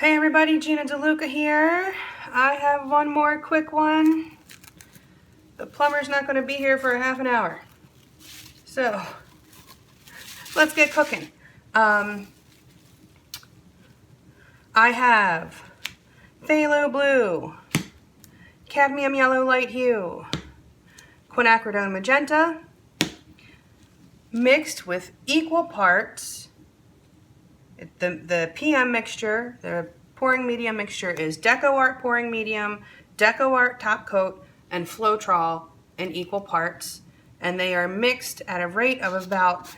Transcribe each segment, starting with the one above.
Hey everybody, Gina DeLuca here. I have one more quick one. The plumber's not going to be here for a half an hour. So, let's get cooking. I have phthalo blue, cadmium yellow light hue, quinacridone magenta, mixed with equal parts. The PM mixture, the pouring medium mixture is DecoArt pouring medium, DecoArt Top Coat, and Floetrol in equal parts. And they are mixed at a rate of about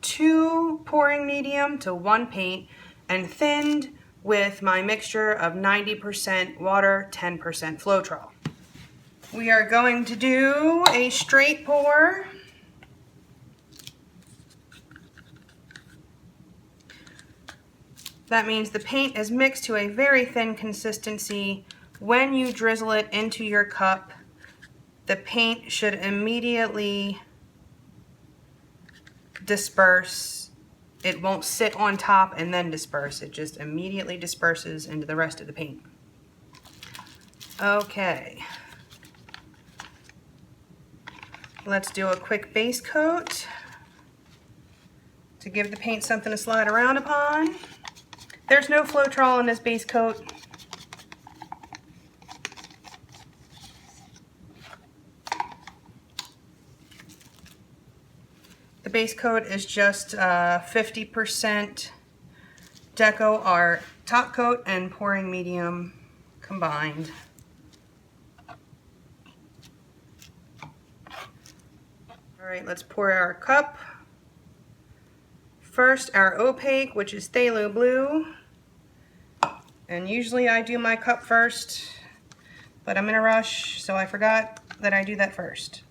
2 pouring medium to 1 paint and thinned with my mixture of 90% water, 10% Floetrol. We are going to do a straight pour. That means the paint is mixed to a very thin consistency. When you drizzle it into your cup, the paint should immediately disperse. It won't sit on top and then disperse. It just immediately disperses into the rest of the paint. Okay. Let's do a quick base coat to give the paint something to slide around upon. There's no Floetrol in this base coat. The base coat is just 50% DecoArt Top Coat and pouring medium combined. All right, let's pour our cup. First, our opaque, which is phthalo blue. And usually I do my cup first, but I'm in a rush, so I forgot that I do that first.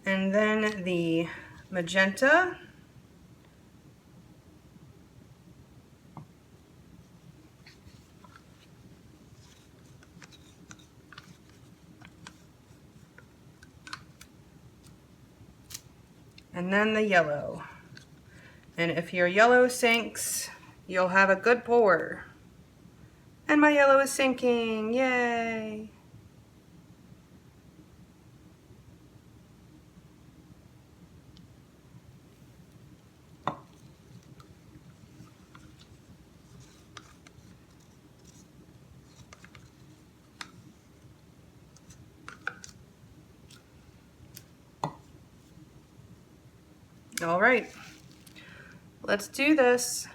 And then the magenta. And then the yellow. And if your yellow sinks, you'll have a good pour. And my yellow is sinking, yay! All right, let's do this.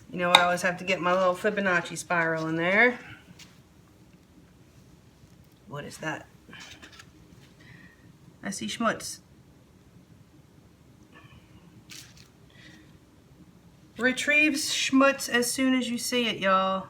You know, I always have to get my little Fibonacci spiral in there. What is that? I see schmutz. Retrieve schmutz as soon as you see it, y'all.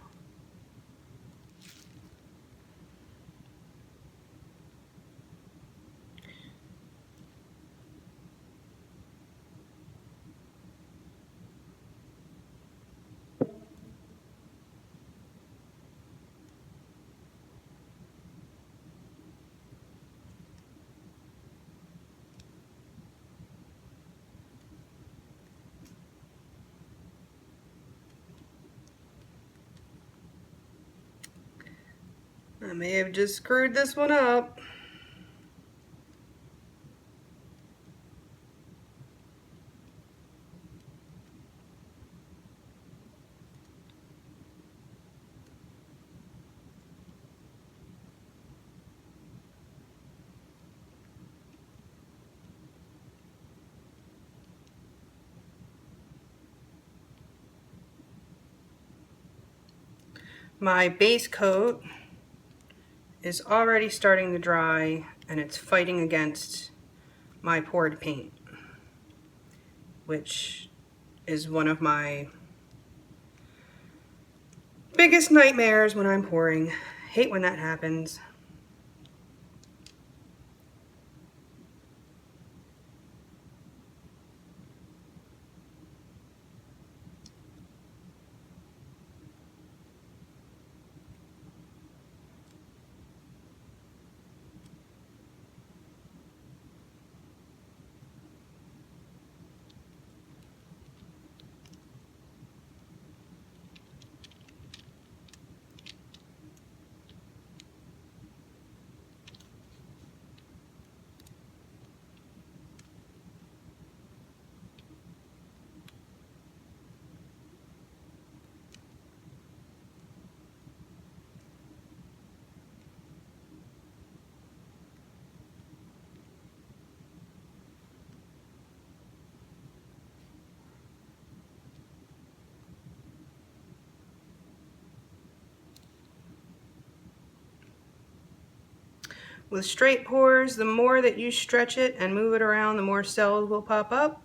I may have just screwed this one up. My base coat is already starting to dry and it's fighting against my poured paint. which is one of my biggest nightmares when I'm pouring. Hate when that happens. With straight pours, the more that you stretch it and move it around, the more cells will pop up.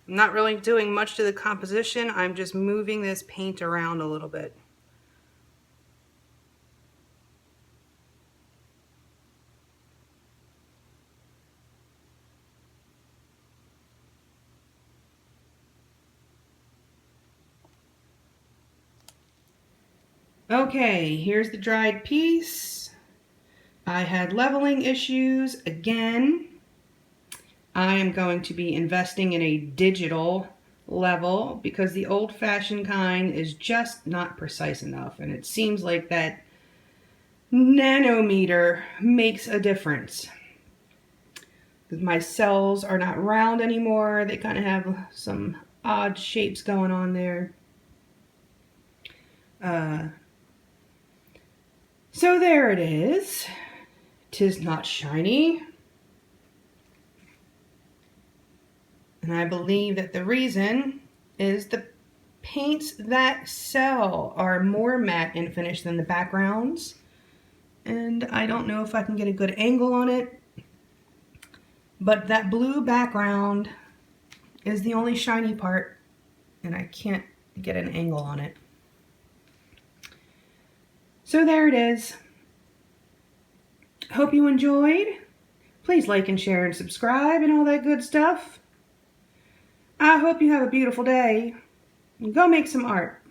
I'm not really doing much to the composition. I'm just moving this paint around a little bit. Okay, here's the dried piece. I had leveling issues again. I am going to be investing in a digital level because the old-fashioned kind is just not precise enough, and it seems like that nanometer makes a difference. My cells are not round anymore. They kind of have some odd shapes going on there. So there it is. 'Tis not shiny. And I believe that the reason is the paints that sell are more matte in finish than the backgrounds. And I don't know if I can get a good angle on it, but that blue background is the only shiny part, and I can't get an angle on it. So there it is. Hope you enjoyed. Please like and share and subscribe and all that good stuff. I hope you have a beautiful day. Go make some art.